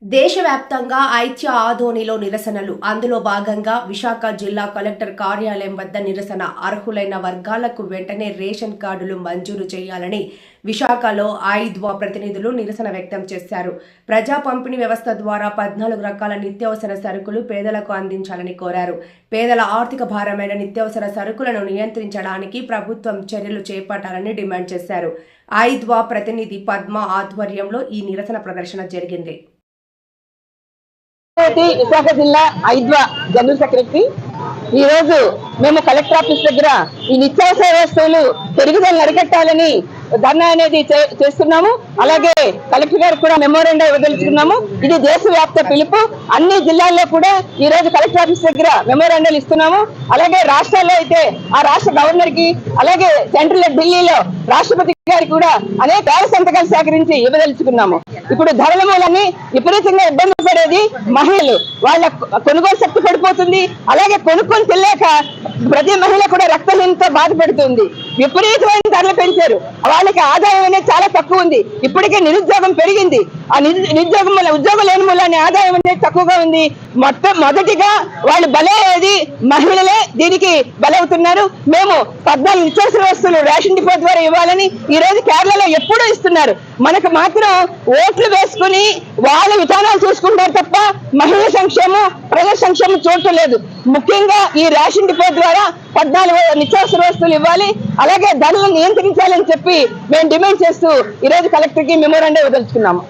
దేశవ్యాప్తంగా ఐక్య ఆదోనిలో నిరసనలు. అందులో భాగంగా విశాఖ జిల్లా కలెక్టర్ కార్యాలయం వద్ద నిరసన. అర్హులైన వర్గాలకు వెంటనే రేషన్ కార్డులు మంజూరు చేయాలని విశాఖలో ఐద్వా ప్రతినిధులు నిరసన వ్యక్తం చేశారు. ప్రజా పంపిణీ వ్యవస్థ ద్వారా 14 రకాల నిత్యావసర సరుకులు పేదలకు అందించాలని కోరారు. పేదల ఆర్థిక భారమైన నిత్యావసర సరుకులను నియంత్రించడానికి ప్రభుత్వం చర్యలు చేపట్టాలని డిమాండ్ చేశారు. ఐద్వా ప్రతినిధి పద్మ ఆధ్వర్యంలో ఈ నిరసన ప్రదర్శన జరిగింది. విశాఖ జిల్లా ఐద్వా జనరల్ సెక్రటరీ ఈ రోజు మేము కలెక్టర్ ఆఫీస్ దగ్గర ఈ నిత్యావసర వస్తువులు పెరుగుదలను అరికట్టాలని ధర్నా అనేది చేస్తున్నాము. అలాగే కలెక్టర్ గారికి కూడా మెమోరాండం ఇవ్వదలుచుకున్నాము. ఇది దేశవ్యాప్త పిలుపు. అన్ని జిల్లాల్లో కూడా ఈ రోజు కలెక్టర్ ఆఫీస్ దగ్గర మెమోరాండాలు ఇస్తున్నాము. అలాగే రాష్ట్రాల్లో అయితే ఆ రాష్ట్ర గవర్నర్ కి, అలాగే సెంట్రల్ ఢిల్లీలో రాష్ట్రపతి గారికి కూడా అనేక వేల సంతకాలు సేకరించి ఇవ్వదలుచుకున్నాము. ఇప్పుడు ధరల మూలాన్ని విపరీతంగా ఇబ్బంది పడేది మహిళలు. వాళ్ళ కొనుగోలు శక్తి పడిపోతుంది. అలాగే కొనుక్కొని తెలియక ప్రతి మహిళ కూడా రక్తహీనతో బాధపడుతుంది. విపరీతమైన ధరలు పెంచారు. వాళ్ళకి ఆదాయం అనేది చాలా తక్కువ ఉంది. ఇప్పటికే నిరుద్యోగం పెరిగింది. ఆ ఉద్యోగం లేని మూలాన్ని ఆదాయం అనేది తక్కువగా ఉంది. మొదటిగా వాళ్ళు బలయ్యేది మహిళలే దీనికి బలవుతున్నారు. మేము 14 నిత్యావసర వస్తువులు రేషన్ డిపో ద్వారా ఇవ్వాలని ఈ రోజు కేరళలో ఎప్పుడూ ఇస్తున్నారు. మనకు మాత్రం ఓట్లు వేసుకుని వాళ్ళ విధానాలు చూసుకుంటారు తప్ప మహిళా సంక్షేమం, ప్రజా సంక్షేమం చూడటం లేదు. ముఖ్యంగా ఈ రేషన్ డిపో ద్వారా 14 నిత్యావసర వస్తువులు ఇవ్వాలి, అలాగే ధరలను నియంత్రించాలని చెప్పి మేము డిమాండ్ చేస్తూ ఈ రోజు కలెక్టర్ కి మెమోరాండం ఇవ్వదలుచుకున్నాము.